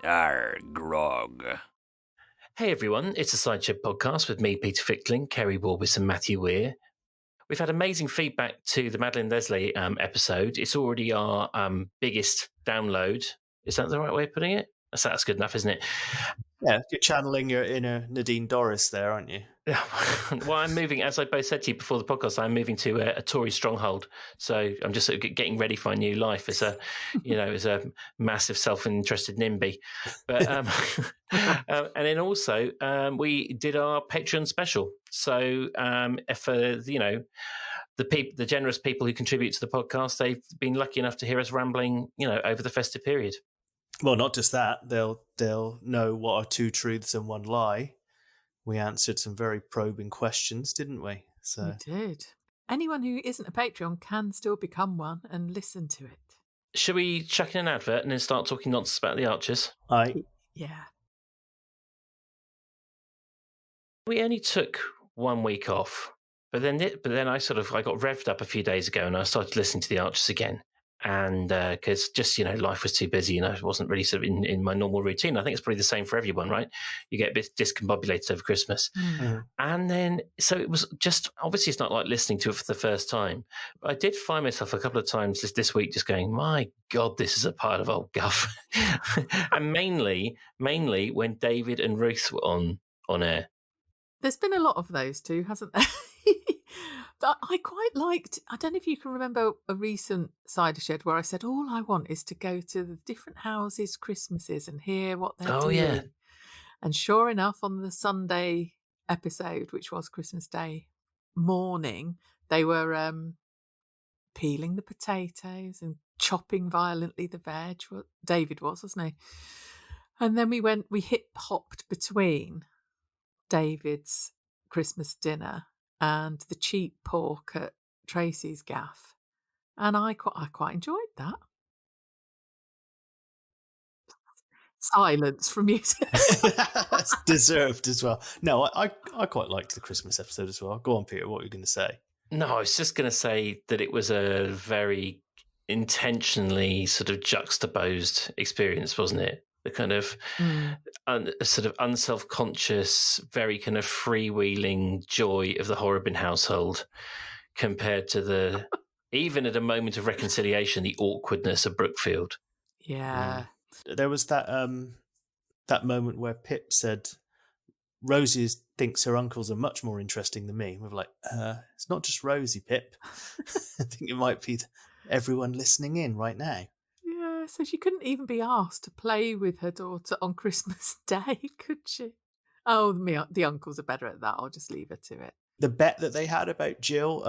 Grog. Hey everyone, it's a Sideshow podcast with me, Peter Fickling, Keri Walbis and Matthew Weir. We've had amazing feedback to the Madeleine Leslie episode. It's already our biggest download. Is that the right way of putting it? That's good enough, isn't it? Yeah, you're channeling your inner Nadine Dorris there, aren't you? Well, I'm moving, as I both said to you before the podcast, I'm moving to a Tory stronghold. So I'm just sort of getting ready for a new life as a massive self-interested NIMBY. But and then also we did our Patreon special. So for the generous people who contribute to the podcast, they've been lucky enough to hear us rambling, over the festive period. Well, not just that. They'll know what are two truths and one lie. We answered some very probing questions, didn't we? We did. Anyone who isn't a Patreon can still become one and listen to it. Should we chuck in an advert and then start talking nonsense about the Archers? Yeah. We only took 1 week off, but then I got revved up a few days ago and I started listening to the Archers again. And because just, life was too busy and I wasn't really sort of in my normal routine. I think it's probably the same for everyone, right? You get a bit discombobulated over Christmas. Mm-hmm. And then, so it was just, obviously it's not like listening to it for the first time. But I did find myself a couple of times this week just going, my God, this is a pile of old guff. And mainly when David and Ruth were on air. There's been a lot of those too, hasn't there? I quite liked, I don't know if you can remember a recent Cider Shed where I said, all I want is to go to the different houses' Christmases and hear what they're doing. Yeah. And sure enough, on the Sunday episode, which was Christmas Day morning, they were peeling the potatoes and chopping violently the veg. Well, David was, wasn't he? And then we hip-hopped between David's Christmas dinner and the cheap pork at Tracy's gaff. And I quite enjoyed that. Silence from you. That's deserved as well. No, I quite liked the Christmas episode as well. Go on, Peter, what were you going to say? No, I was just going to say that it was a very intentionally sort of juxtaposed experience, wasn't it? The kind of sort of unself-conscious, very kind of freewheeling joy of the Horrobin household compared to even at a moment of reconciliation, the awkwardness of Brookfield. Yeah. There was that moment where Pip said, Rosie thinks her uncles are much more interesting than me. We're like, it's not just Rosie, Pip. I think it might be everyone listening in right now. Yeah, so she couldn't even be asked to play with her daughter on Christmas Day, could she? Oh, the uncles are better at that. I'll just leave her to it. The bet that they had about Jill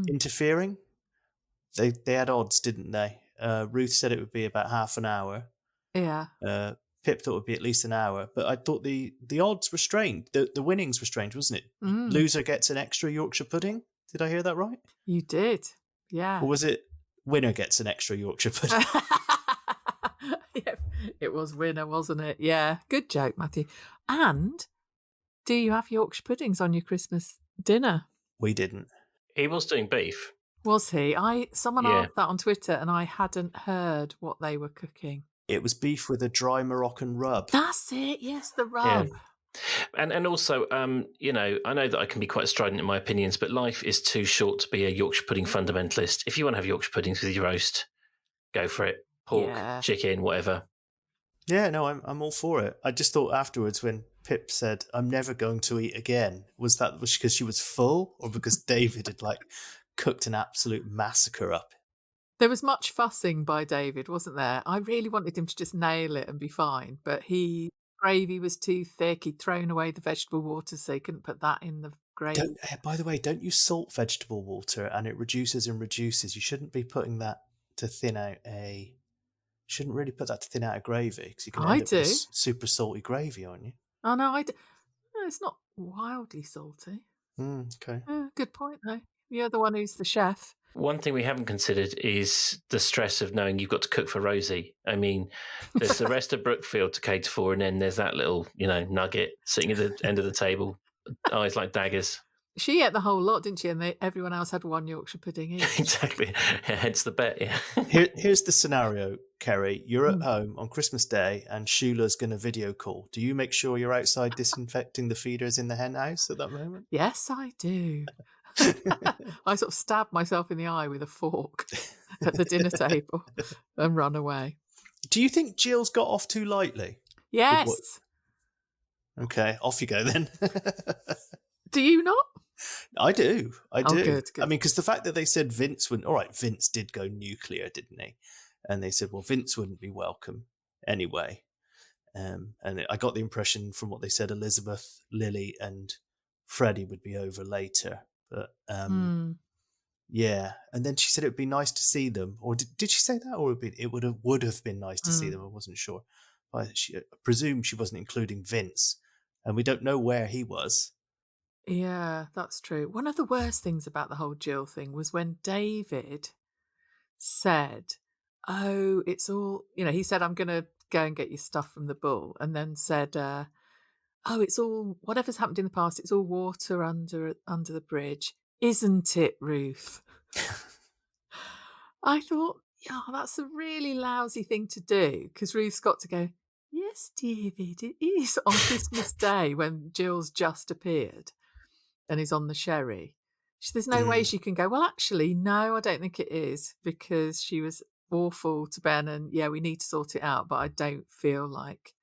interfering, they had odds, didn't they? Ruth said it would be about half an hour. Yeah. Pip thought it would be at least an hour, but I thought the odds were strange. The winnings were strange, wasn't it? Loser gets an extra Yorkshire pudding. Did I hear that right? You did, yeah. Or was it winner gets an extra Yorkshire pudding? Yeah, it was winner, wasn't it? Yeah, good joke, Matthew. And do you have Yorkshire puddings on your Christmas dinner? We didn't. He was doing beef. Was he? Someone asked that on Twitter and I hadn't heard what they were cooking. It was beef with a dry Moroccan rub. That's it, yes, the rub. Yeah. And also, I know that I can be quite strident in my opinions, but life is too short to be a Yorkshire pudding fundamentalist. If you want to have Yorkshire puddings with your roast, go for it. Pork, chicken, whatever. Yeah, no, I'm all for it. I just thought afterwards when Pip said, I'm never going to eat again, was because she was full or because David had cooked an absolute massacre up? There was much fussing by David, wasn't there? I really wanted him to just nail it and be fine, but gravy was too thick. He'd thrown away the vegetable water, so he couldn't put that in the gravy. By the way, don't you salt vegetable water and it reduces and reduces? You shouldn't be putting that to thin out shouldn't really put that to thin out a gravy because you can end up with super salty gravy, aren't you? Oh, no, no, it's not wildly salty. Okay. Good point, though. You're the one who's the chef. One thing we haven't considered is the stress of knowing you've got to cook for Rosie. I mean, there's the rest of Brookfield to cater for, and then there's that little, nugget sitting at the end of the table, eyes like daggers. She ate the whole lot, didn't she? And everyone else had one Yorkshire pudding each. Exactly. Hence the bet, yeah. Here's the scenario, Keri. You're at home on Christmas Day and Shula's going to video call. Do you make sure you're outside disinfecting the feeders in the hen house at that moment? Yes, I do. I sort of stabbed myself in the eye with a fork at the dinner table and run away. Do you think Jill's got off too lightly? Yes. Okay, off you go then. Do you not? I do. Oh, good. I mean, because the fact that they said Vince wouldn't... All right, Vince did go nuclear, didn't he? And they said, well, Vince wouldn't be welcome anyway. And I got the impression from what they said, Elizabeth, Lily and Freddie would be over later. But yeah. And then she said it would be nice to see them. Or did she say that? Or it would have been nice to see them. I wasn't sure. I presume she wasn't including Vince. And we don't know where he was. Yeah, that's true. One of the worst things about the whole Jill thing was when David said, oh, it's all, he said, I'm going to go and get your stuff from the bull. And then said, oh, it's all, whatever's happened in the past, it's all water under the bridge. Isn't it, Ruth? I thought, yeah, that's a really lousy thing to do, because Ruth's got to go, yes, David, it is on Christmas Day when Jill's just appeared and is on the sherry. There's no way she can go, well, actually, no, I don't think it is, because she was awful to Ben and, yeah, we need to sort it out, but I don't feel like,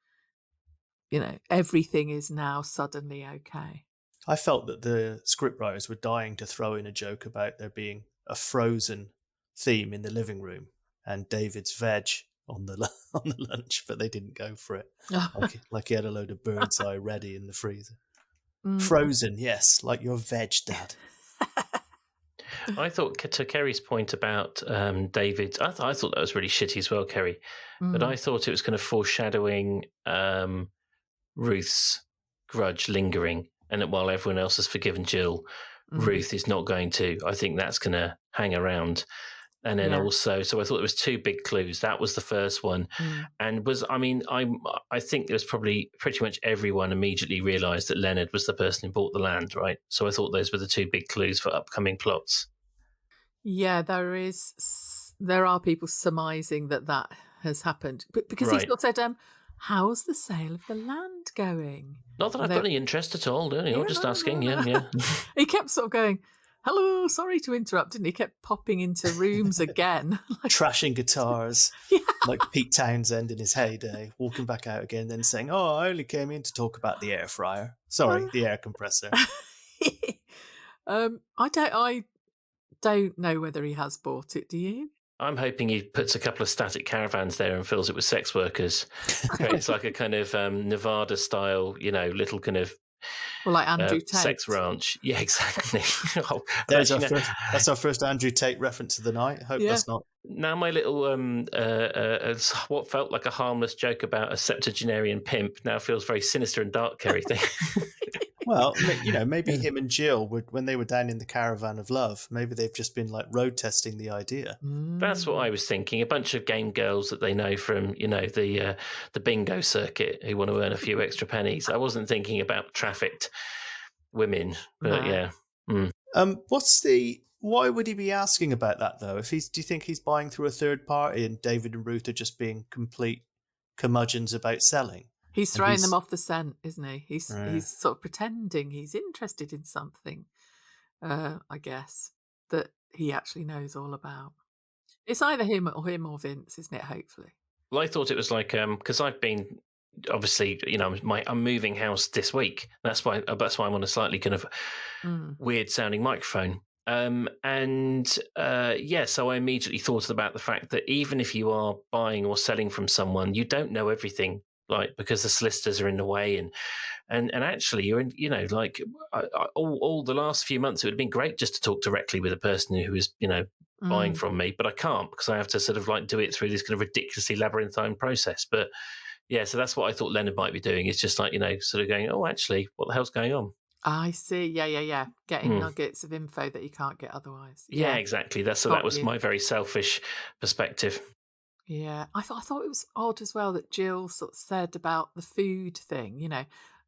everything is now suddenly okay. I felt that the scriptwriters were dying to throw in a joke about there being a Frozen theme in the living room and David's veg on the lunch, but they didn't go for it. Like he had a load of bird's eye ready in the freezer. Frozen, yes, like your veg, Dad. I thought, to Keri's point about David, I thought that was really shitty as well, Keri. But I thought it was kind of foreshadowing Ruth's grudge lingering, and that while everyone else has forgiven Jill, Ruth is not going to. I think that's going to hang around. And then also, so I thought there was two big clues. That was the first one. And I think there was probably pretty much everyone immediately realised that Leonard was the person who bought the land, right? So I thought those were the two big clues for upcoming plots. Yeah, there are people surmising that has happened. But because he still said, how's the sale of the land going? Not that I've got any interest at all, do you? Just asking, yeah. He kept sort of going, hello, sorry to interrupt, didn't he? He kept popping into rooms again. Trashing guitars, like Pete Townsend in his heyday, walking back out again, then saying, oh, I only came in to talk about the air fryer. Sorry, the air compressor. I don't know whether he has bought it, do you? I'm hoping he puts a couple of static caravans there and fills it with sex workers. It's like a kind of Nevada-style, little kind of like Andrew Tate. Sex ranch. Yeah, exactly. That's our first Andrew Tate reference of the night. I hope that's not. Now my little, what felt like a harmless joke about a septuagenarian pimp now feels very sinister and dark, Keri. Well, maybe him and Jill, when they were down in the caravan of love, maybe they've just been like road testing the idea. That's what I was thinking. A bunch of game girls that they know from, the bingo circuit who want to earn a few extra pennies. I wasn't thinking about trafficked women, but yeah. Why would he be asking about that though? Do you think he's buying through a third party and David and Ruth are just being complete curmudgeons about selling? He's throwing them off the scent, isn't he? He's sort of pretending he's interested in something, I guess, that he actually knows all about. It's either him or Vince, isn't it, hopefully? Well, I thought it was like, because I've been, obviously, I'm moving house this week. That's why I'm on a slightly kind of weird-sounding microphone. So I immediately thought about the fact that even if you are buying or selling from someone, you don't know everything. Because the solicitors are in the way, and actually you're in, all the last few months it would have been great just to talk directly with a person who is, buying from me, but I can't because I have to sort of do it through this kind of ridiculously labyrinthine process. But yeah, so that's what I thought Leonard might be doing. It's just sort of going, oh, actually, what the hell's going on? I see. Yeah. Getting nuggets of info that you can't get otherwise. Yeah, exactly. That was my very selfish perspective. Yeah, I thought it was odd as well that Jill sort of said about the food thing,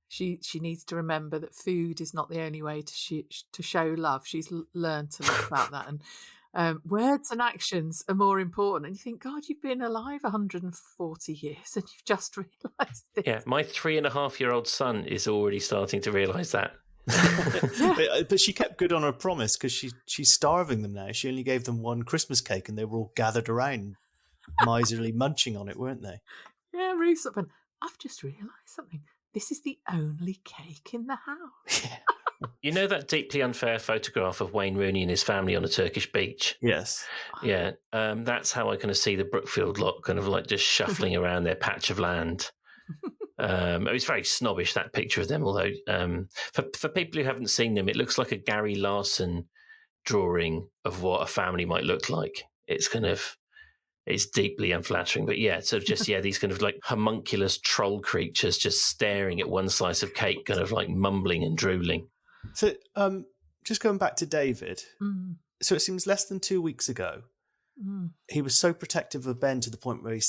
she needs to remember that food is not the only way to show love. She's learned to look about that, and words and actions are more important. And you think, God, you've been alive 140 years and you've just realised this. Yeah, my 3.5-year-old son is already starting to realise that. But she kept good on her promise, because she's starving them now. She only gave them one Christmas cake and they were all gathered around, miserly munching on it, weren't they? Yeah, Ruth's up and I've just realised something. This is the only cake in the house. You know that deeply unfair photograph of Wayne Rooney and his family on a Turkish beach? Yes. Yeah, that's how I kind of see the Brookfield lot kind of like just shuffling around their patch of land. It was very snobbish, that picture of them, although for people who haven't seen them, it looks like a Gary Larson drawing of what a family might look like. It's deeply unflattering, but yeah, sort of just, these kind of like homunculus troll creatures just staring at one slice of cake, kind of like mumbling and drooling. So just going back to David, so it seems less than 2 weeks ago, he was so protective of Ben to the point where he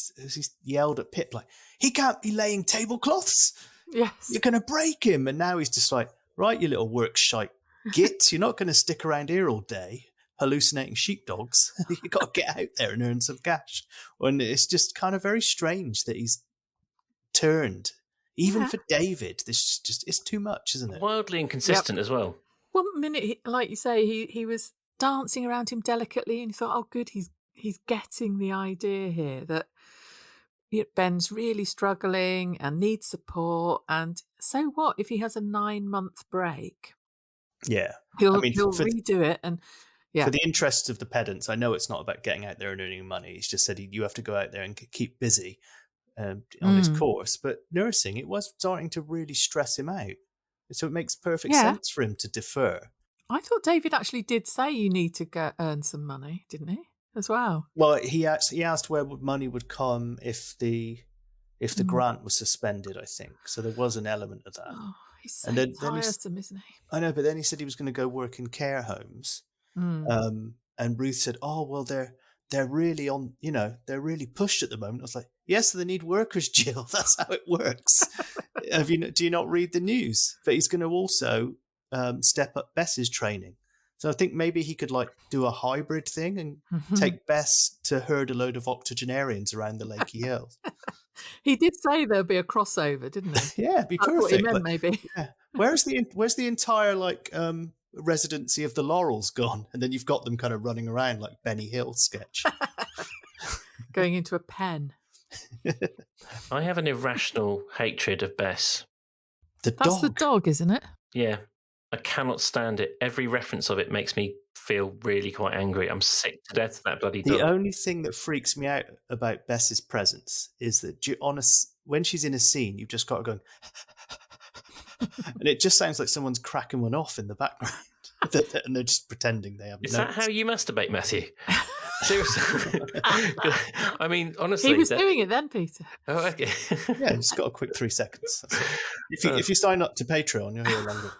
yelled at Pip, like, he can't be laying tablecloths. Yes. You're going to break him. And now he's just like, right, you little work shite git, you're not going to stick around here all day hallucinating sheepdogs. You've got to get out there and earn some cash. And it's just kind of very strange that he's turned. Even for David, this just it's too much, isn't it? Wildly inconsistent as well. One minute, like you say, he was dancing around him delicately, and you thought, oh, good, he's getting the idea here that Ben's really struggling and needs support. And so what if he has a 9-month break? Yeah, he'll redo it. And for the interests of the pedants, I know it's not about getting out there and earning money. He's just said you have to go out there and keep busy on his course. But nursing, it was starting to really stress him out. So it makes perfect sense for him to defer. I thought David actually did say you need to go earn some money, didn't he? As well. Well, he asked where money would come if the grant was suspended, I think. So there was an element of that. Oh, he's so tiresome, isn't he? I know, but then he said he was going to go work in care homes. And Ruth said, "Oh, well, they're really on, they're really pushed at the moment." I was like, "Yes, they need workers, Jill. That's how it works." Do you not read the news? But he's going to also step up Bess's training. So I think maybe he could do a hybrid thing and take Bess to herd a load of octogenarians around the Lakey Hills. He did say there'll be a crossover, didn't he? Yeah, it'd be perfect. That's what he meant, maybe. Yeah. Where's the entire residency of the Laurels gone? And then you've got them kind of running around like Benny Hill sketch. Going into a pen. I have an irrational hatred of Bess. That's the dog, isn't it? Yeah. I cannot stand it. Every reference of it makes me feel really quite angry. I'm sick to death of that bloody dog. The only thing that freaks me out about Bess's presence is that when she's in a scene, you've just got to go, and it just sounds like someone's cracking one off in the background. And they're just pretending they haven't. Is that how you masturbate, Matthew? Seriously? I mean, honestly. He was doing it then, Peter. Oh, okay. Yeah, just got a quick 3 seconds. That's it. If you sign up to Patreon, you'll hear longer.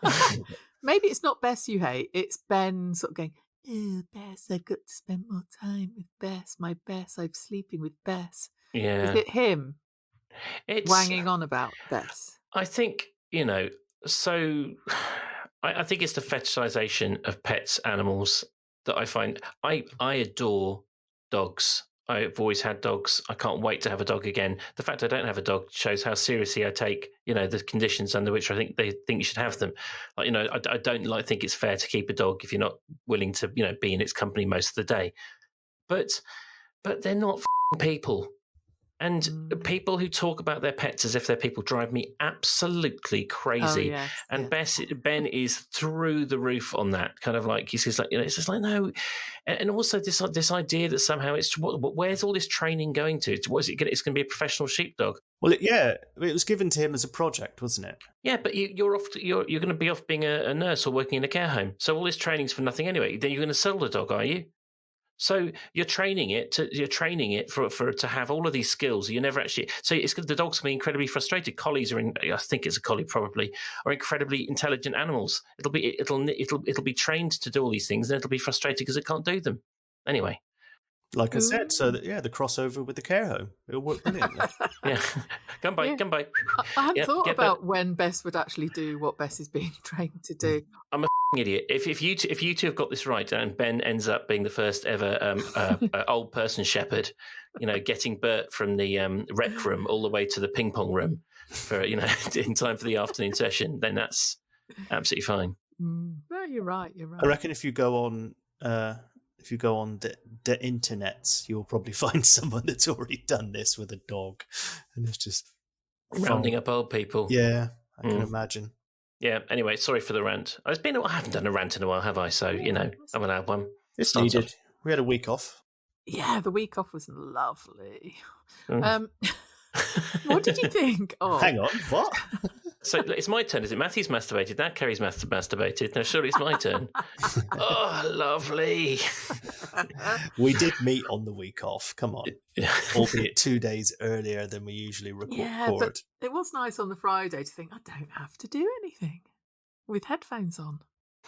Maybe it's not Bess you hate. It's Ben sort of going, oh, Bess, I've got to spend more time with Bess. My Bess, I'm sleeping with Bess. Yeah. Is it him wanging on about Bess? I think, so I think it's the fetishization of pets, animals, that I find. I adore dogs. I've always had dogs. I can't wait to have a dog again. The fact I don't have a dog shows how seriously I take, the conditions under which I think they think you should have them. I don't think it's fair to keep a dog if you're not willing to, be in its company most of the day. But they're not people. And people who talk about their pets as if they're people drive me absolutely crazy. Oh, yes, and Ben is through the roof on that. Kind of like, he says, it's just like, no. And also this idea that somehow where's all this training going to? What is it? It's going to be a professional sheepdog. Well, it was given to him as a project, wasn't it? Yeah, but you're going to be off being a nurse or working in a care home. So all this training's for nothing anyway. Then you're going to sell the dog, are you? So you're training it to have all of these skills. You never actually. So the dog's going to be incredibly frustrated. Collies I think it's a collie probably, are incredibly intelligent animals. It'll be trained to do all these things, and it'll be frustrated because it can't do them. Anyway. Like I said, so that the crossover with the care home, it'll work brilliantly. Yeah. Come by. I hadn't Yeah, thought get about when Bess would actually do what Bess is being trained to do. I'm a idiot. If you two have got this right, and Ben ends up being the first ever old person shepherd, getting Bert from the rec room all the way to the ping pong room for in time for the afternoon session, then that's absolutely fine. No, you're right. I reckon if you go on the internets, you'll probably find someone that's already done this with a dog, and it's just rounding up old people. Yeah, I can imagine. Yeah. Anyway, sorry for the rant. I haven't done a rant in a while, have I? So I'm allowed one. It's needed. We had a week off. Yeah, the week off was lovely. What did you think? Oh, hang on, what? So it's my turn, is it? Matthew's masturbated. Now Keri's masturbated. No, surely it's my turn. Oh, lovely. We did meet on the week off. Come on. Albeit 2 days earlier than we usually record. Yeah, but it was nice on the Friday to think, I don't have to do anything with headphones on.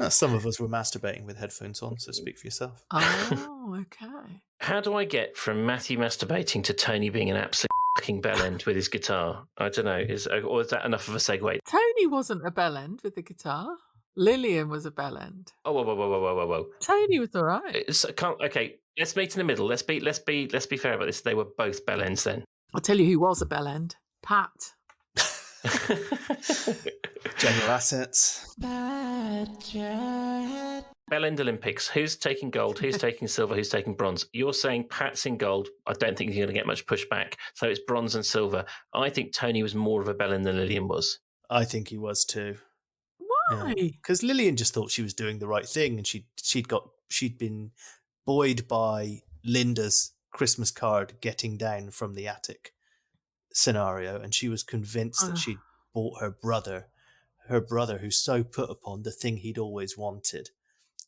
Some of us were masturbating with headphones on, so speak for yourself. Oh, okay. How do I get from Matthew masturbating to Tony being an absolute fucking bellend with his guitar? I don't know. Is that enough of a segue? Tony wasn't a bellend with the guitar. Lilian was a bellend. Oh, whoa. Tony was all right. Okay, let's meet in the middle. Let's be fair about this. They were both bellends then. I'll tell you who was a bellend. Pat. General assets. Patchat. Bellend Olympics. Who's taking gold? Who's taking silver? Who's taking bronze? You're saying Pat's in gold. I don't think he's going to get much pushback. So it's bronze and silver. I think Tony was more of a bellend than Lilian was. I think he was too. Why? Because Lilian just thought she was doing the right thing, and she'd been buoyed by Linda's Christmas card getting down from the attic scenario, and she was convinced that she'd bought her brother who's so put upon, the thing he'd always wanted.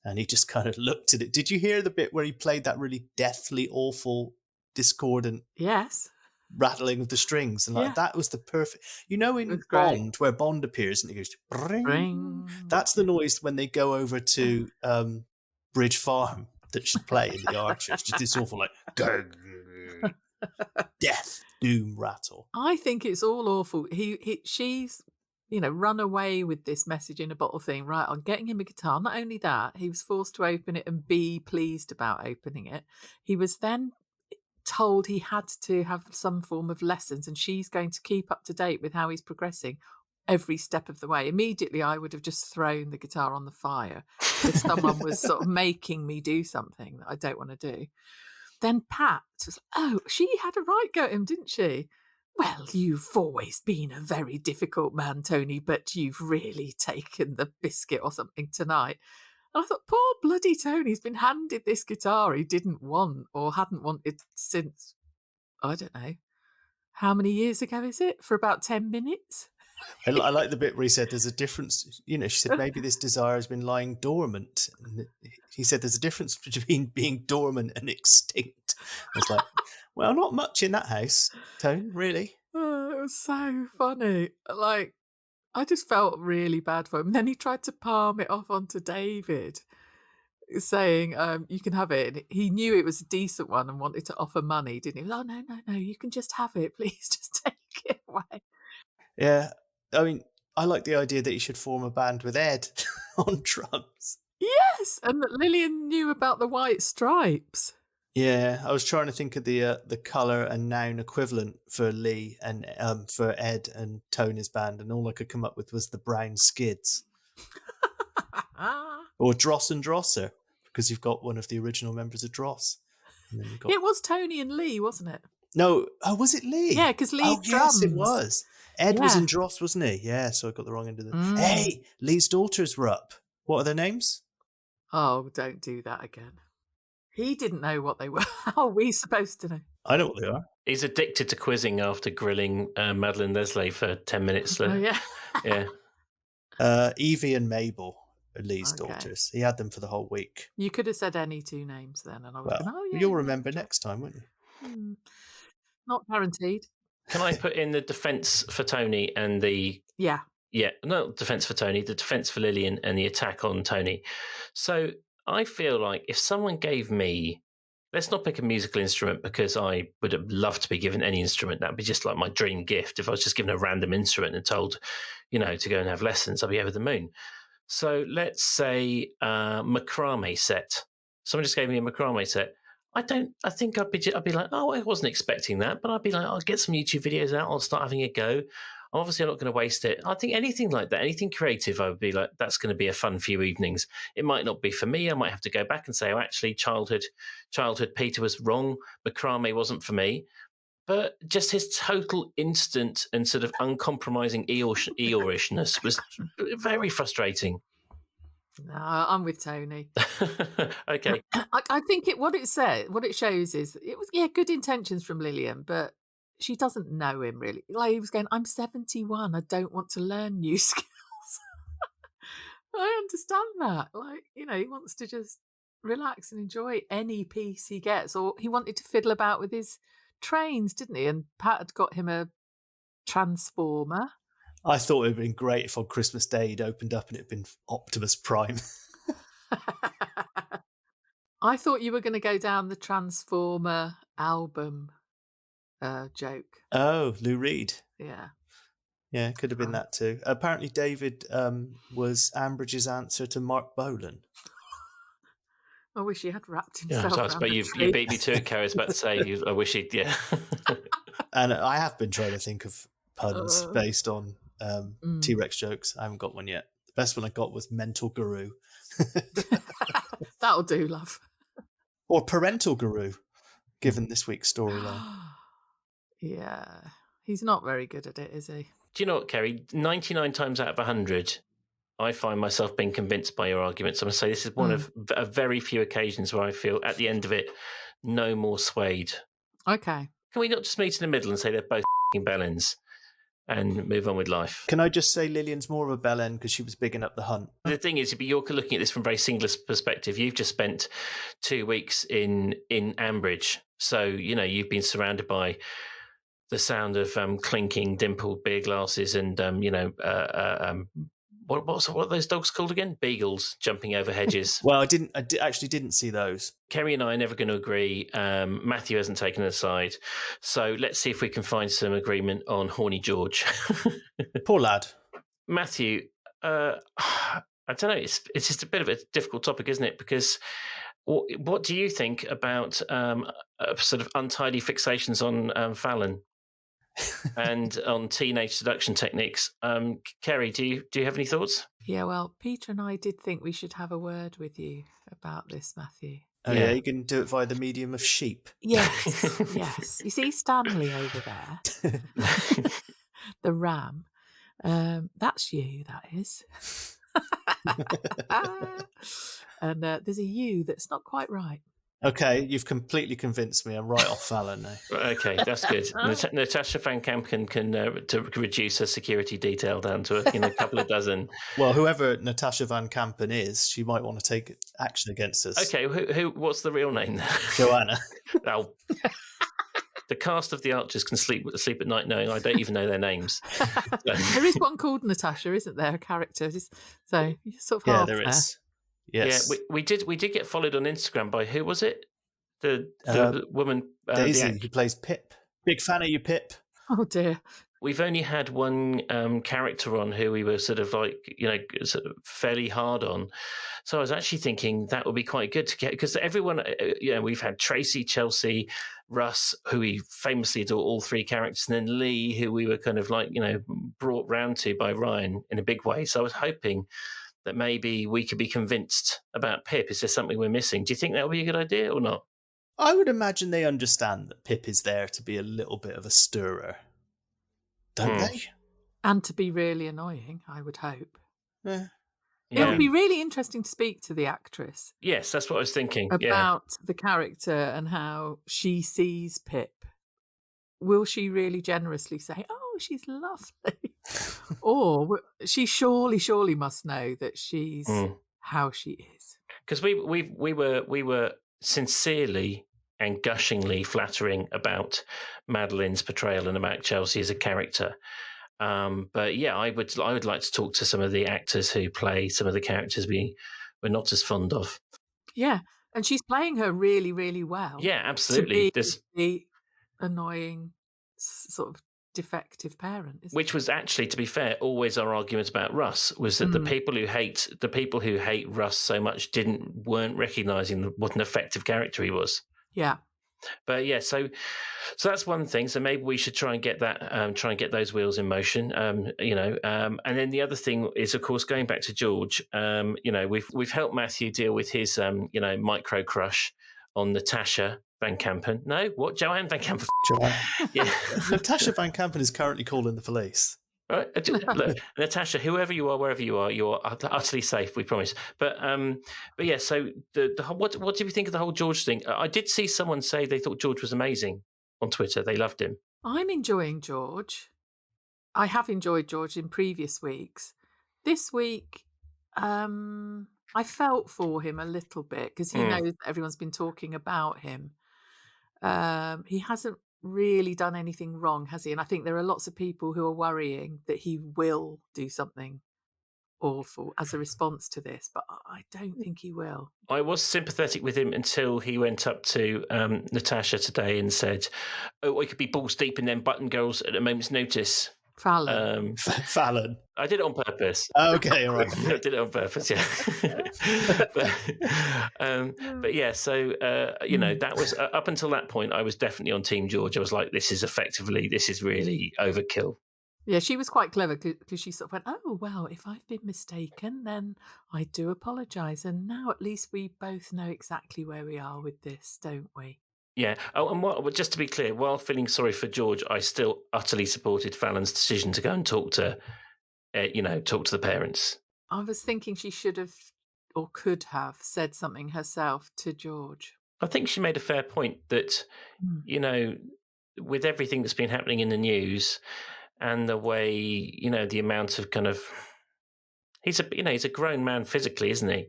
And he just kind of looked at it. Did you hear the bit where he played that really deathly awful discordant rattling of the strings? And that was the perfect, in Bond, where Bond appears and he goes ring. That's the noise when they go over to Bridge Farm that should play in the Archer. It's just this awful death doom rattle. I think it's all awful. She's run away with this message in a bottle thing. Right, I'm getting him a guitar. Not only that, he was forced to open it and be pleased about opening it. He was then told he had to have some form of lessons, and she's going to keep up to date with how he's progressing every step of the way. Immediately, I would have just thrown the guitar on the fire if someone was sort of making me do something that I don't want to do. Then Pat was, she had a right go at him, didn't she? Well, you've always been a very difficult man, Tony, but you've really taken the biscuit or something tonight. And I thought, poor bloody Tony's been handed this guitar he didn't want or hadn't wanted since, I don't know, how many years ago is it? For about 10 minutes? I like the bit where he said there's a difference. She said maybe this desire has been lying dormant. And he said there's a difference between being dormant and extinct. I was like, well, not much in that house, Tone, really. Oh, it was so funny. Like, I just felt really bad for him. And then he tried to palm it off onto David, saying, you can have it. He knew it was a decent one and wanted to offer money, didn't he? He was, no, you can just have it. Please just take it away. Yeah. I mean, I like the idea that you should form a band with Ed on drums. Yes, and that Lilian knew about the white stripes. Yeah, I was trying to think of the colour and noun equivalent for Lee and for Ed and Tony's band, and all I could come up with was the brown skids. Or Dross and Drosser, because you've got one of the original members of Dross. And then It was Tony and Lee, wasn't it? No, was it Lee? Yeah, because Lee drums. Yes, it was. Ed was in Dross, wasn't he? Yeah, so I got the wrong end of the... Hey, Lee's daughters were up. What are their names? Oh, don't do that again. He didn't know what they were. How are we supposed to know? I know what they are. He's addicted to quizzing after grilling Madeleine Leslie for 10 minutes. Oh, yeah. Yeah. Evie and Mabel are Lee's daughters. He had them for the whole week. You could have said any two names then, and I was going, you'll remember next time, won't you? Not guaranteed. Can I put in the defence for Tony and the... Yeah, not defence for Tony, the defence for Lilian and the attack on Tony. So I feel like if someone gave me let's not pick a musical instrument, because I would have loved to be given any instrument. That would be just like my dream gift. If I was just given a random instrument and told, to go and have lessons, I'd be over the moon. So let's say macrame set. Someone just gave me a macrame set. I think I'd be like, oh, I wasn't expecting that, but I'd be like, I'll get some YouTube videos out. I'll start having a go. Obviously, I'm not going to waste it. I think anything like that, anything creative, I would be like, that's going to be a fun few evenings. It might not be for me. I might have to go back and say, oh, actually, childhood Peter was wrong. Macrame wasn't for me. But just his total instant and sort of uncompromising Eeyorishness was very frustrating. No, I'm with Tony. Okay. I think what it shows is it was good intentions from Lilian, but she doesn't know him really. Like he was going, I'm 71. I don't want to learn new skills. I understand that. Like, he wants to just relax and enjoy any piece he gets. Or he wanted to fiddle about with his trains, didn't he? And Pat had got him a transformer. I thought it would have been great if on Christmas Day he'd opened up and it'd been Optimus Prime. I thought you were going to go down the Transformer album joke. Oh, Lou Reed. Yeah. Yeah, it could have been that too. Apparently David was Ambridge's answer to Mark Bolan. I wish he had wrapped himself around but you beat me to it, Keri. I was about to say, I wish he'd, yeah. And I have been trying to think of puns based on T-Rex jokes. I haven't got one yet. The best one I got was mental guru. That'll do, love. Or parental guru, given this week's storyline. Yeah. He's not very good at it, is he? Do you know what, Keri? 99 times out of 100, I find myself being convinced by your arguments. I'm going to say this is one of a very few occasions where I feel at the end of it, no more swayed. Okay. Can we not just meet in the middle and say they're both bellends and move on with life? Can I just say Lilian's more of a bellend because she was bigging up the hunt? The thing is, you're looking at this from a very singular perspective. You've just spent 2 weeks in Ambridge. So, you've been surrounded by the sound of clinking, dimpled beer glasses and, what are those dogs called again? Beagles jumping over hedges. Well, I actually didn't see those. Keri and I are never going to agree. Matthew hasn't taken a side. So let's see if we can find some agreement on Horny George. Poor lad. Matthew, I don't know. It's just a bit of a difficult topic, isn't it? Because what do you think about sort of untidy fixations on Fallon? And on teenage seduction techniques. Keri, do you have any thoughts? Yeah, well, Peter and I did think we should have a word with you about this, Matthew. Oh, yeah, you can do it via the medium of sheep. Yes, yes. You see Stanley over there? The ram. That's you, that is. And there's a you that's not quite right. Okay, you've completely convinced me. I'm right off Fallon now. Okay, that's good. Natasha Van Kampen can to reduce her security detail down to a couple of dozen. Well, whoever Natasha Van Kampen is, she might want to take action against us. Okay, who? What's the real name? Joanna. Oh, the cast of the Archers can sleep at night knowing I don't even know their names. So. There is one called Natasha, isn't there? A character, so you're sort of half there is. Yes. Yeah, we did get followed on Instagram by who was it? The woman Daisy, who plays Pip. Big fan of you, Pip. Oh dear. We've only had one character on who we were sort of like, sort of fairly hard on. So I was actually thinking that would be quite good to get, because everyone, we've had Tracy, Chelsea, Russ, who we famously adore all three characters, and then Lee, who we were kind of like, brought round to by Ryan in a big way. So I was hoping that maybe we could be convinced about Pip. Is there something we're missing? Do you think that would be a good idea or not? I would imagine they understand that Pip is there to be a little bit of a stirrer. Don't they? And to be really annoying, I would hope. Yeah. It would be really interesting to speak to the actress. Yes, that's what I was thinking. About the character and how she sees Pip. Will she really generously say, oh, she's lovely? Or she surely must know that she's how she is. Because we were sincerely and gushingly flattering about Madeline's portrayal and about Chelsea as a character. But yeah, I would like to talk to some of the actors who play some of the characters we're not as fond of. Yeah. And she's playing her really, really well. Yeah, To absolutely. be the annoying sort of defective parent, isn't Which was actually, to be fair, always our argument about Russ, was that the people who hate Russ so much weren't recognizing what an effective character he was. Yeah. But yeah, so that's one thing. So maybe we should try and get that, try and get those wheels in motion. And then the other thing is, of course, going back to George. We've helped Matthew deal with his micro crush on Natasha Van Kampen. No, what? Joanne Van Kampen. Joanne. Yeah, Natasha Van Kampen is currently calling the police. Right, look, Natasha, whoever you are, wherever you are utterly safe. We promise. But yeah. So what did we think of the whole George thing? I did see someone say they thought George was amazing on Twitter. They loved him. I'm enjoying George. I have enjoyed George in previous weeks. This week, I felt for him a little bit because he knows that everyone's been talking about him. He hasn't really done anything wrong, has he? And I think there are lots of people who are worrying that he will do something awful as a response to this, but I don't think he will. I was sympathetic with him until he went up to Natasha today and said, "Oh, I could be balls deep in them button girls at a moment's notice." Fallon. Fallon. I did it on purpose. Okay, all right. I did it on purpose, yeah. but yeah, so, that was, up until that point, I was definitely on Team George. I was like, this is really overkill. Yeah, she was quite clever because she sort of went, oh, well, if I've been mistaken, then I do apologise. And now at least we both know exactly where we are with this, don't we? Yeah. Oh, and just to be clear, while feeling sorry for George, I still utterly supported Fallon's decision to go and talk to the parents. I was thinking she should have or could have said something herself to George. I think she made a fair point that, with everything that's been happening in the news and the way, the amount of kind of, he's a grown man physically, isn't he?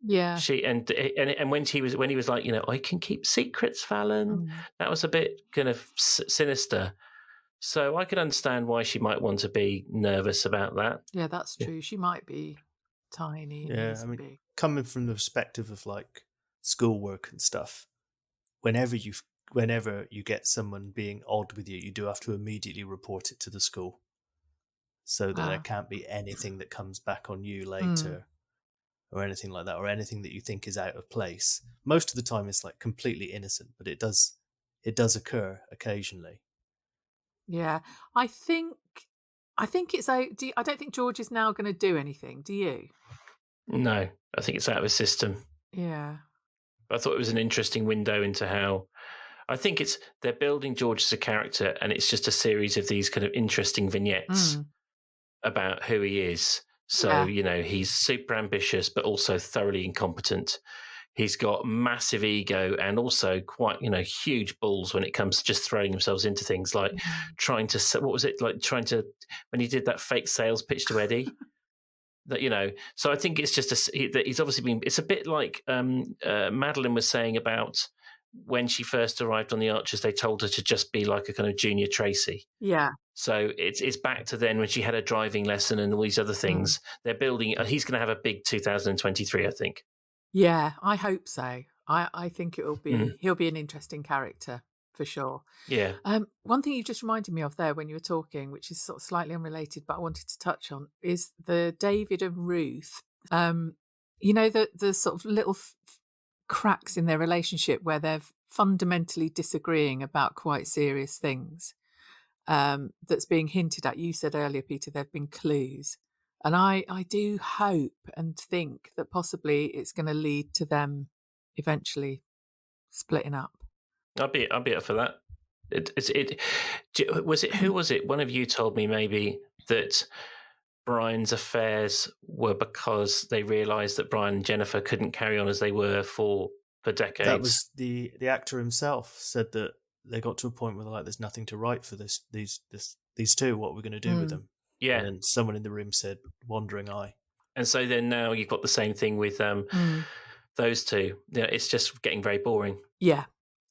Yeah. And when he was like, I can keep secrets, Fallon, that was a bit kind of sinister. So I could understand why she might want to be nervous about that. Yeah, that's true. She might be tiny. Yeah, I mean, big. Coming from the perspective of like schoolwork and stuff, whenever you get someone being odd with you, you do have to immediately report it to the school, so that there can't be anything that comes back on you later. Or anything like that, or anything that you think is out of place. Most of the time, it's like completely innocent, but it does occur occasionally. Yeah, I think it's out. I don't think George is now going to do anything. Do you? No, I think it's out of his system. Yeah, I thought it was an interesting window into how. I think they're building George as a character, and it's just a series of these kind of interesting vignettes about who he is. So, he's super ambitious, but also thoroughly incompetent. He's got massive ego and also quite, huge balls when it comes to just throwing themselves into things like when he did that fake sales pitch to Eddie. So I think it's just that he's obviously been, it's a bit like Madeline was saying about when she first arrived on the Archers, they told her to just be like a kind of junior Tracy. Yeah. So it's back to then when she had a driving lesson and all these other things. They're building. He's going to have a big 2023, I think. Yeah, I hope so. I think it will be. He'll be an interesting character for sure. Yeah. One thing you just reminded me of there when you were talking, which is sort of slightly unrelated, but I wanted to touch on, is the David and Ruth. The sort of little cracks in their relationship where they're fundamentally disagreeing about quite serious things. That's being hinted at. You said earlier, Peter, there have been clues. And I do hope and think that possibly it's going to lead to them eventually splitting up. I'll be up for that. Who was it? One of you told me maybe that Brian's affairs were because they realised that Brian and Jennifer couldn't carry on as they were for decades. That was the actor himself said that they got to a point where they're like, there's nothing to write for these two. What are we going to do with them? Yeah. And someone in the room said, wandering eye. And so then now you've got the same thing with those two. It's just getting very boring. Yeah.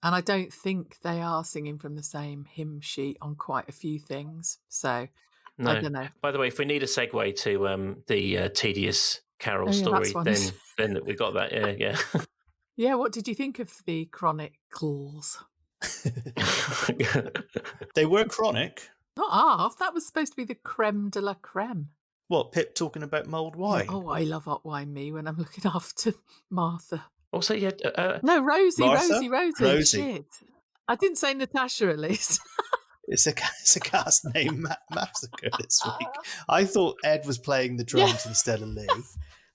And I don't think they are singing from the same hymn sheet on quite a few things. So no. I don't know. By the way, if we need a segue to the tedious Carol story, then we've got that. Yeah. Yeah, what did you think of the chronicles? They were chronic. Not half. That was supposed to be the creme de la creme. What, Pip talking about mulled wine? Oh, I love hot wine, me, when I'm looking after Martha. Also, yeah, No, Rosie, Martha? Rosie. Shit. I didn't say Natasha, at least. It's a cast name massacre this week. I thought Ed was playing the drums instead of Lee.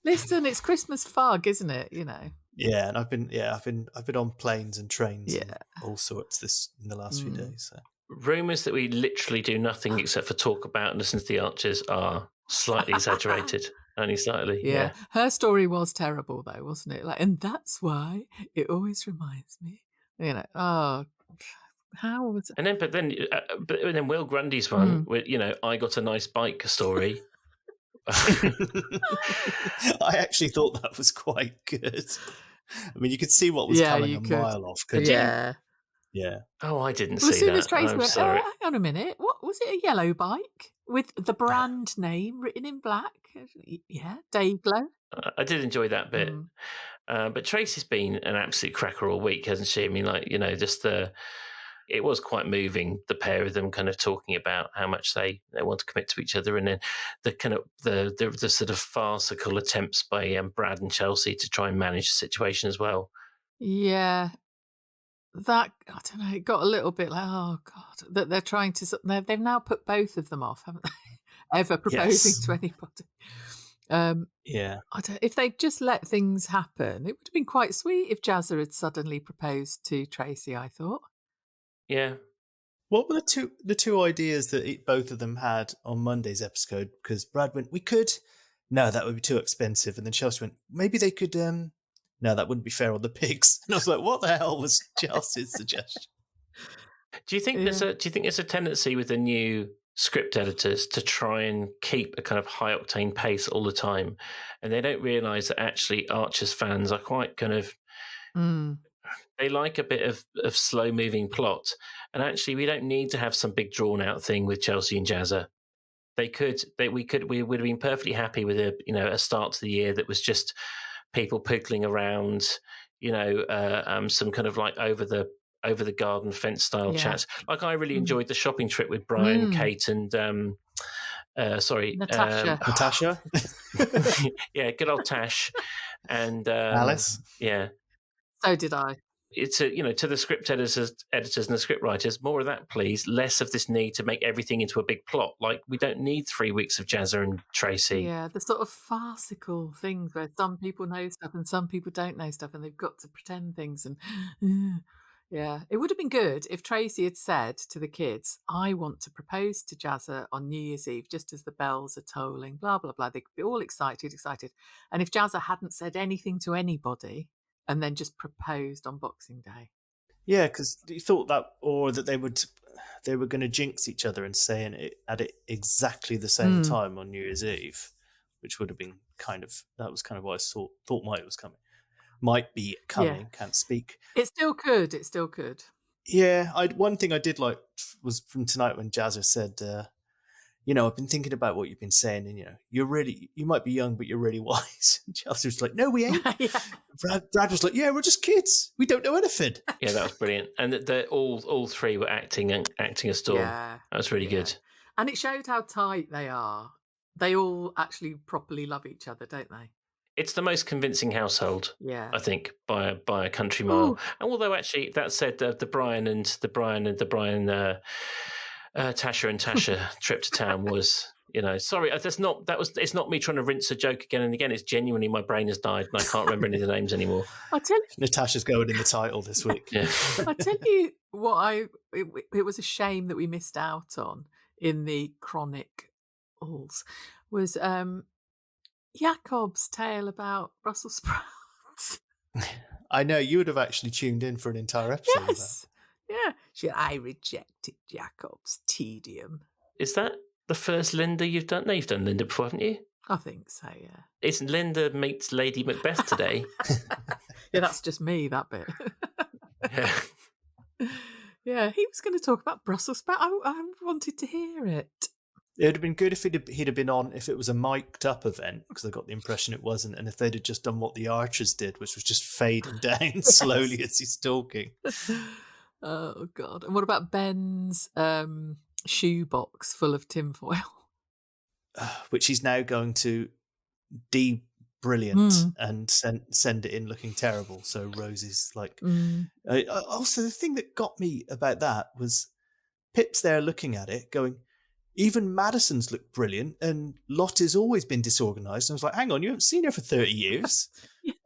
Listen, it's Christmas fog, isn't it? You know. Yeah, and I've been on planes and trains and Yeah. all sorts in the last few days. So. rumours that we literally do nothing except for talk about and listen to the Archers are slightly exaggerated. Only slightly. Yeah. Her story was terrible, though, wasn't it? Like, and that's why it always reminds me. You know, how was it? And then, but then Will Grundy's one, with, you know, I got a nice bike story. I actually thought that was quite good. I mean, you could see what was coming a mile off, couldn't you? Yeah. Oh, I didn't Well, see as soon that. as Tracy I'm went, sorry. hang on a minute, what was it? A yellow bike with the brand name written in black? Yeah, Dayglow. I did enjoy that bit. But Tracy's been an absolute cracker all week, hasn't she? I mean, like, you know, it was quite moving, the pair of them kind of talking about how much they want to commit to each other, and then the kind of the sort of farcical attempts by Brad and Chelsea to try and manage the situation as well. Yeah. That, I don't know, it got a little bit like, oh God, that they're trying to, they've now put both of them off, haven't they? Ever proposing to anybody. Yeah. If they'd just let things happen, it would have been quite sweet if Jazzer had suddenly proposed to Tracy, I thought. Yeah. What were the two ideas that both of them had on Monday's episode? Because Brad went, we could. No, that would be too expensive. And then Chelsea went, maybe they could. No, that wouldn't be fair on the pigs. And I was like, what the hell was Chelsea's suggestion? Do you think there's a tendency with the new script editors to try and keep a kind of high octane pace all the time, and they don't realise that actually Archers fans are quite kind of they like a bit of slow moving plot, and actually we don't need to have some big drawn out thing with Chelsea and Jazzer. We would have been perfectly happy with a start to the year that was just people piddling around, some kind of like over the garden fence style chats. Like I really enjoyed the shopping trip with Brian, Kate, and Natasha. Natasha. Yeah, good old Tash and Alice. Yeah, so did I. It's to the script editors and the script writers, more of that, please. Less of this need to make everything into a big plot. Like we don't need 3 weeks of Jazzer and Tracy. Yeah, the sort of farcical things where some people know stuff and some people don't know stuff, and they've got to pretend things. And yeah, it would have been good if Tracy had said to the kids, "I want to propose to Jazzer on New Year's Eve, just as the bells are tolling." Blah blah blah. They'd be all excited, and if Jazzer hadn't said anything to anybody, and then just proposed on Boxing Day. Yeah, because you thought that, or that they were going to jinx each other and saying it at exactly the same time on New Year's Eve, which would have been that was kind of what I thought might be coming. Yeah. Can't speak. It still could. Yeah, one thing I did like was from tonight when Jazzer said, I've been thinking about what you've been saying, and you might be young, but you're really wise. And Chelsea was like, no, we ain't. Yeah. Brad was like, yeah, we're just kids. We don't know anything. Yeah, that was brilliant. And all three were acting a storm. Yeah. That was really good. And it showed how tight they are. They all actually properly love each other, don't they? It's the most convincing household, I think, by a country mile. Ooh. And although actually that said, the Brian Tasha and Tasha trip to town was, sorry, it's not me trying to rinse a joke again and again. It's genuinely my brain has died and I can't remember any of the names anymore. I'll tell you, Natasha's going in the title this week. Yeah. I'll tell you what it was a shame that we missed out on in the Chronicles was Jakob's tale about Brussels sprouts. I know, you would have actually tuned in for an entire episode of that. Yes. Yeah. I rejected Jakob's tedium. Is that the first Linda you've done? No, you've done Linda before, haven't you? I think so, yeah. It's Linda meets Lady Macbeth today. Yeah, that's just me, that bit. Yeah. Yeah, he was going to talk about Brussels sprouts. I wanted to hear it. It would have been good if he'd have been on if it was a mic'd up event, because I got the impression it wasn't, and if they'd have just done what the Archers did, which was just fading down slowly as he's talking. Oh God! And what about Ben's shoebox full of tinfoil? Which he's now going to de-brilliant and send it in looking terrible. So Rosie's like... also, the thing that got me about that was Pip's there looking at it going, even Madison's looked brilliant and Lottie's always been disorganised. And I was like, hang on, you haven't seen her for 30 years.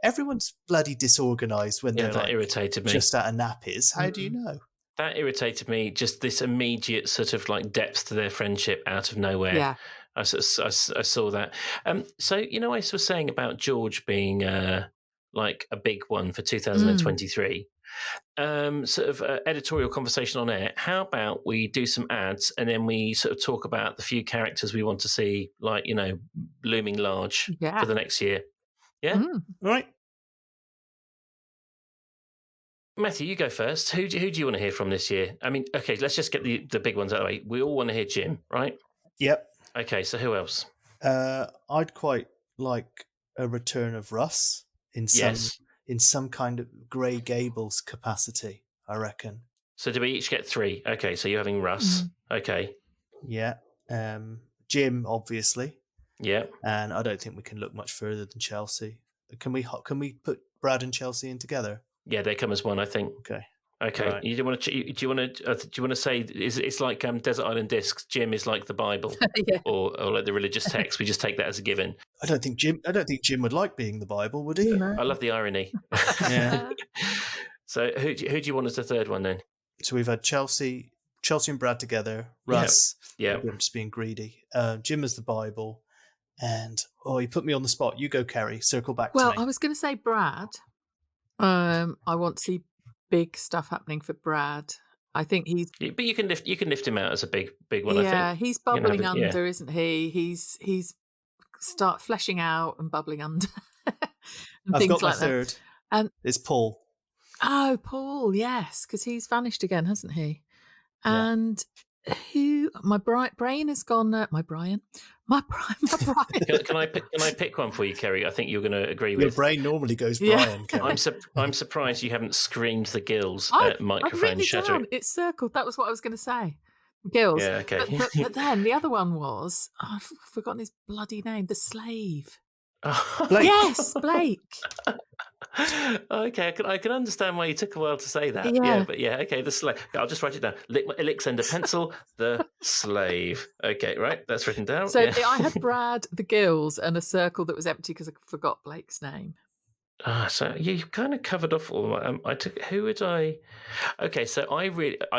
Everyone's bloody disorganised when they're that irritated me. Just out of nappies. How do you know? That irritated me, just this immediate sort of like depth to their friendship out of nowhere. Yeah. I saw that. So, I was saying about George being like a big one for 2023. Sort of editorial conversation on air. How about we do some ads and then we sort of talk about the few characters we want to see, like, looming large for the next year. Yeah? All right. Matthew, you go first. Who do you want to hear from this year? I mean, okay, let's just get the big ones out of the way. We all want to hear Jim, right? Yep. Okay, so who else? I'd quite like a return of Russ in some kind of Grey Gables capacity, I reckon. So do we each get 3? Okay, so you're having Russ. Okay. Yeah. Jim, obviously. Yeah. And I don't think we can look much further than Chelsea. Can we put Brad and Chelsea in together? Yeah, they come as one, I think. Okay. Right. Do you want to say it's like Desert Island Discs? Jim is like the Bible, or like the religious text. We just take that as a given. I don't think Jim would like being the Bible, would he? I love the irony. Yeah. So who do you want as the third one then? So we've had Chelsea and Brad together. Russ. Yeah. I'm just being greedy. Jim as the Bible, and you put me on the spot. You go, Keri. Circle back to me. Well, I was going to say Brad. I want to see big stuff happening for Brad. I think he's... But you can lift him out as a big one, I think. Yeah, he's bubbling under, isn't he? He's start fleshing out and bubbling under. And I've got my third. That. And it's Paul. Oh, Paul, yes, because he's vanished again, hasn't he? And who... My brain has gone... my Brian. Can I pick one for you, Keri? I think you're going to agree with. Your brain normally goes Brian. Yeah. I'm surprised you haven't screamed the gills at microphone shattering. It's circled. That was what I was going to say. Gills. Yeah, okay. But then the other one was I've forgotten his bloody name. The slave. Blake. Yes, Blake. Okay, I can understand why you took a while to say that. Okay, the slave. I'll just write it down. Elix and a pencil, the slave. Okay, right, that's written down. So I had Brad, the gills, and a circle that was empty because I forgot Blake's name. So you kind of covered off all. I took. Who would I? Okay, so I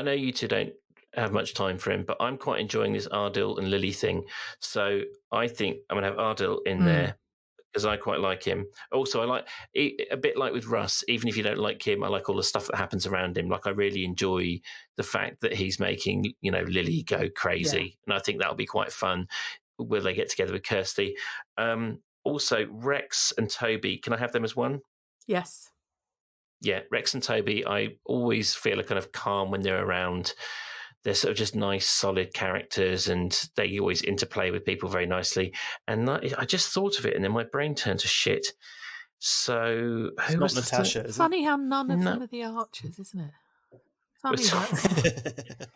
know you two don't have much time for him, but I'm quite enjoying this Ardil and Lily thing. So I think I'm going to have Ardil in there. Because I quite like him. Also, I like a bit like with Russ. Even if you don't like him, I like all the stuff that happens around him. Like I really enjoy the fact that he's making Lily go crazy, and I think that'll be quite fun. Will they get together with Kirsty? Also, Rex and Toby. Can I have them as one? Yes. Yeah, Rex and Toby. I always feel a kind of calm when they're around. They're sort of just nice, solid characters, and they always interplay with people very nicely. And I just thought of it, and then my brain turned to shit. So it's not Natasha. Is funny how none of the Archers, isn't it? Funny, right?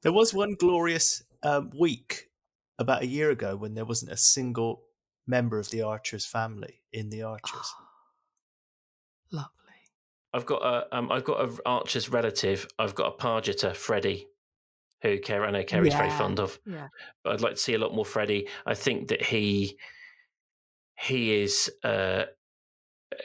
There was one glorious week about a year ago when there wasn't a single member of the Archers family in the Archers. Lovely. I've got a Archer's relative. I've got a Patchat, Freddie, who I know Keri's very fond of. Yeah. But I'd like to see a lot more Freddie. I think that he is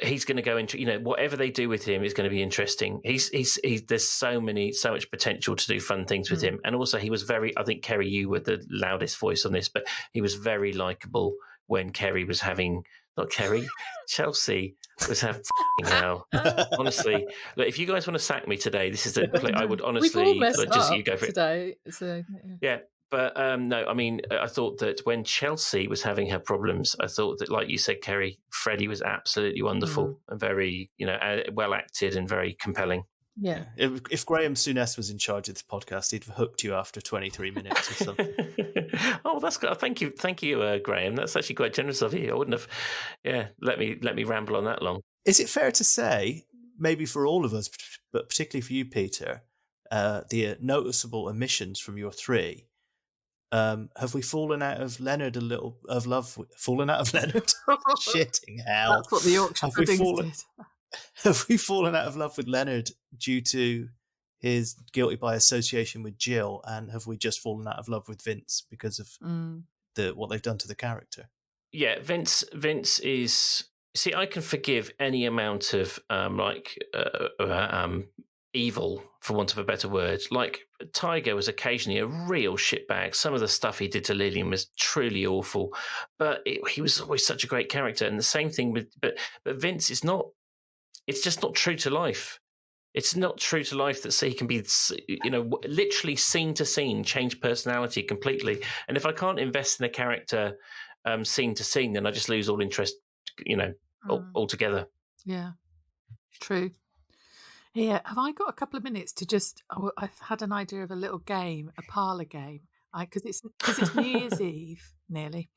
he's going to go into whatever they do with him is going to be interesting. There's so much potential to do fun things with him, and also he was very. I think Keri, you were the loudest voice on this, but he was very likable when Keri was having. Not Keri, Chelsea was having hell. Honestly, look, if you guys want to sack me today, this is the. I would honestly you go for it today. So, yeah. But no, I mean, I thought that when Chelsea was having her problems, I thought that, like you said, Keri, Freddie was absolutely wonderful and very, well acted and very compelling. Yeah. If Graham Souness was in charge of this podcast, he'd have hooked you after 23 minutes or something. Oh, that's good. Thank you, Graham. That's actually quite generous of you. I wouldn't have, let me ramble on that long. Is it fair to say, maybe for all of us, but particularly for you, Peter, the noticeable omissions from your three? Have we fallen out of Leonard a little of love? Fallen out of Leonard? Shitting hell! That's what the Yorkshire puddings did. Have we fallen out of love with Leonard due to his guilty by association with Jill, and have we just fallen out of love with Vince because of what they've done to the character? Yeah, Vince is. See, I can forgive any amount of evil, for want of a better word. Like, Tiger was occasionally a real shitbag. Some of the stuff he did to Lilian was truly awful, but he was always such a great character. And the same thing with, but Vince is not. It's just not true to life. It's not true to life that he can be, literally scene to scene, change personality completely. And if I can't invest in a character scene to scene, then I just lose all interest, altogether. Yeah, true. Yeah, have I got a couple of minutes to just? I've had an idea of a little game, a parlour game, because it's New Year's Eve nearly.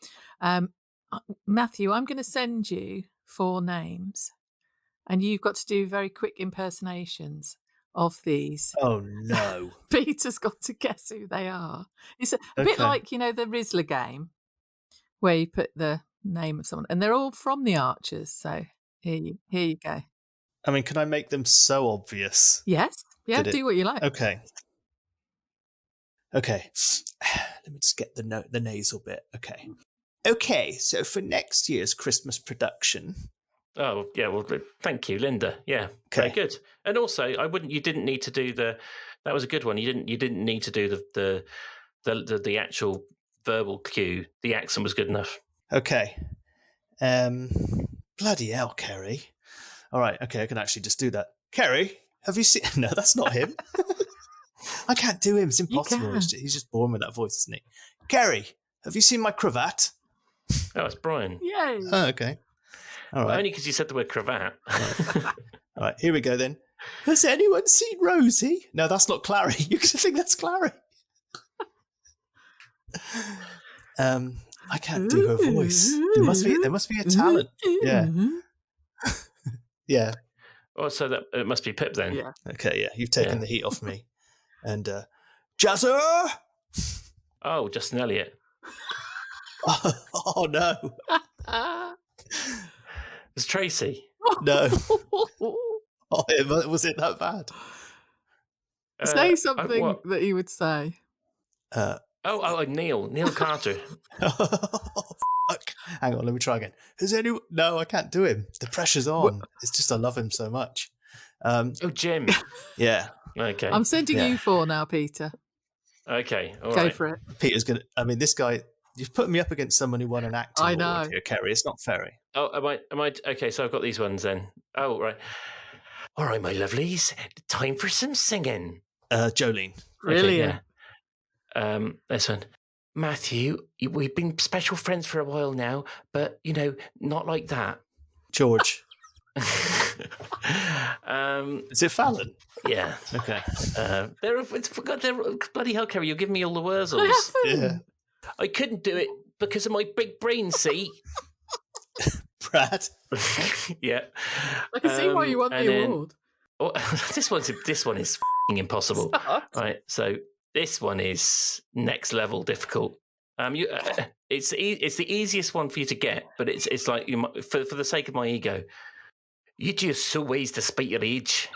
Matthew, I'm going to send you 4 names. And you've got to do very quick impersonations of these. Oh, no. Peter's got to guess who they are. It's a bit like, the Rizzler game, where you put the name of someone. And they're all from the Archers. So here you go. I mean, can I make them so obvious? Yes. Yeah, do what you like. Okay. Let me just get the nasal bit. Okay, so for next year's Christmas production... Oh, yeah, well, thank you, Linda. Yeah, very good. And also, you didn't need to do that was a good one. You didn't need to do the actual verbal cue. The accent was good enough. Okay. Bloody hell, Keri. All right, okay, I can actually just do that. Keri, have you seen... No, that's not him. I can't do him. It's impossible. He's just born with that voice, isn't he? Keri, have you seen my cravat? Oh, it's Brian. Yay. Oh, okay. All right. Only because you said the word cravat. All right, here we go then. Has anyone seen Rosie? No, that's not Clary. You could think that's Clary. I can't do her voice. There must be a talent. Yeah. Yeah. Oh, so that it must be Pip then. Yeah. Okay, yeah. You've taken the heat off me. And Jazzer! Oh, Justin Elliott. Oh no. It's Tracy. No. Oh, was it that bad? Say something that he would say. Neil Carter. Fuck. Hang on, let me try again. No, I can't do him. The pressure's on. It's just I love him so much. Jim. Yeah. Okay. I'm sending you 4 now, Peter. Okay. All Go right. for it. Peter's gonna. I mean, this guy. You've put me up against someone who won an acting award here, Keri. It's not fair. Oh, am I? Okay, so I've got these ones then. Oh, right. All right, my lovelies. Time for some singing. Jolene. Brilliant. Okay, yeah. This one. Matthew, we've been special friends for a while now, but, not like that. George. Is it Fallon? Yeah. Okay. They're bloody hell, Keri, you're giving me all the wurzels. Yeah. I couldn't do it because of my big brain, see? Brad. Yeah. I can see why you won the award. Oh, this one is f***ing impossible. Right, so this one is next level difficult. It's the easiest one for you to get, but it's like for the sake of my ego, you just so ways to spite your age.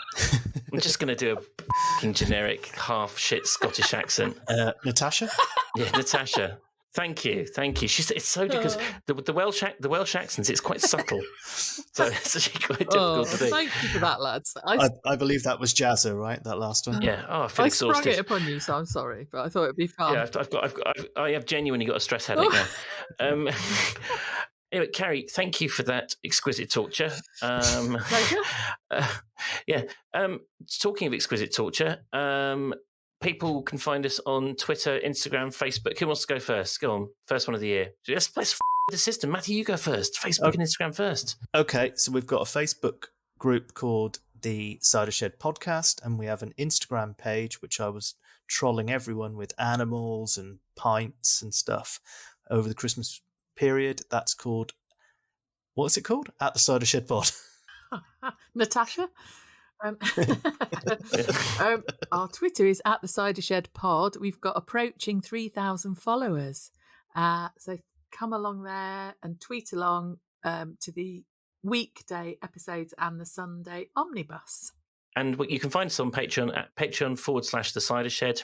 I'm just going to do a f***ing generic half shit Scottish accent. Natasha. Yeah, Natasha. Thank you. It's so because the Welsh accents, it's quite subtle, so it's actually quite difficult to do. Thank you for that, lads. I believe that was Jazzer, right? That last one. Yeah. Oh, I feel exhausted. Sprung it upon you, so I'm sorry, but I thought it'd be fun. Yeah, I have genuinely got a stress headache now. Anyway, Keri, thank you for that exquisite torture. Pleasure. Talking of exquisite torture, people can find us on Twitter, Instagram, Facebook. Who wants to go first? Go on. First one of the year. Let's the system. Matthew, you go first. Facebook and Instagram first. Okay, so we've got a Facebook group called the Cider Shed podcast, and we have an Instagram page, which I was trolling everyone with animals and pints and stuff over the Christmas period. That's called, what's it called? At the Cider Shed Pod. Natasha? Our Twitter is at the Cider Shed Pod. We've got approaching 3,000 followers. So come along there and tweet along to the weekday episodes and the Sunday omnibus. And you can find us on Patreon at patreon.com/the Cider Shed.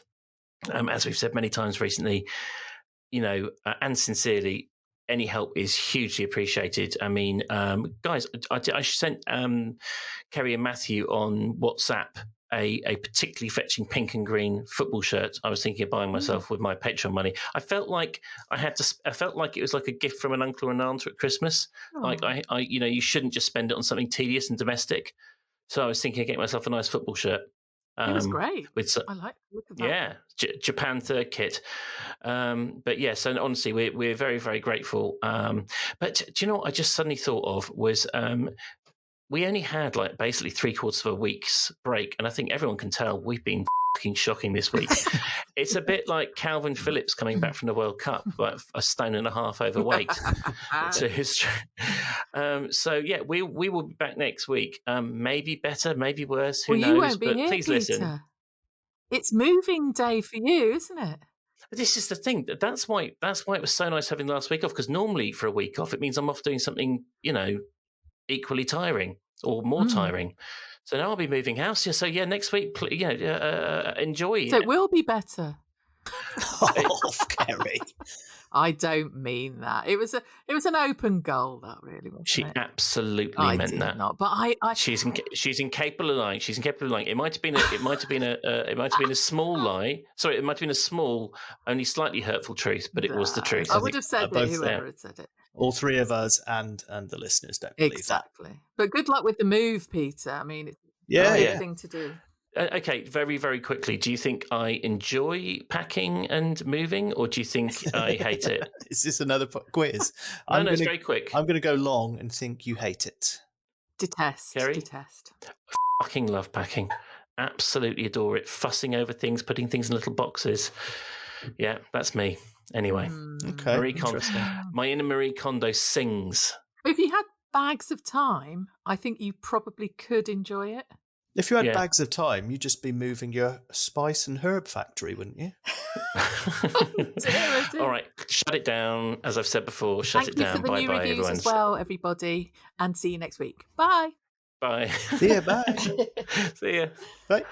As we've said many times recently, and sincerely, any help is hugely appreciated. I mean, guys, I sent Keri and Matthew on WhatsApp a particularly fetching pink and green football shirt. I was thinking of buying myself with my Patreon money. I felt like I felt like it was like a gift from an uncle or an aunt at Christmas. Oh. Like I you shouldn't just spend it on something tedious and domestic. So I was thinking of getting myself a nice football shirt. It was great. I like the look of that. Yeah, Japan third kit. But yes, and honestly, we're very, very grateful. But do you know what I just suddenly thought of was we only had like basically 3/4 of a week's break, and I think everyone can tell we've been fucking shocking this week. It's a bit like Calvin Phillips coming back from the World Cup, like a 1.5 stone overweight to history. So yeah, we will be back next week. Maybe better, maybe worse. Who knows? You won't be but here, please Peter. listen. It's moving day for you, isn't it? This is the thing. That's why it was so nice having last week off. Because normally for a week off, it means I'm off doing something equally tiring or more tiring. So now I'll be moving house. So yeah, next week, enjoy. So it will be better. Oh, Keri. I don't mean that. It was an open goal, that really was. She absolutely meant did that. Not, but she's incapable of lying. She's incapable of lying. It might have been a small lie. Sorry, it might have been a small, only slightly hurtful truth, but it was the truth. I would have said it. Whoever had said it. All three of us and the listeners don't believe exactly. But good luck with the move, Peter. I mean, it's a good thing to do. Okay, very, very quickly. Do you think I enjoy packing and moving, or do you think I hate it? Is this another quiz? No, it's very quick. I'm going to go long and think you hate it. Detest. Keri? Detest. Fucking love packing. Absolutely adore it. Fussing over things, putting things in little boxes. Yeah, that's me. Anyway. Okay. My inner Marie Kondo sings. If you had bags of time, I think you probably could enjoy it. If you had bags of time, you'd just be moving your spice and herb factory, wouldn't you? All right, shut it down. As I've said before, shut it down. Thank you for the new reviews as well, everybody. And see you next week. Bye. Bye. See ya, bye. See ya. Bye.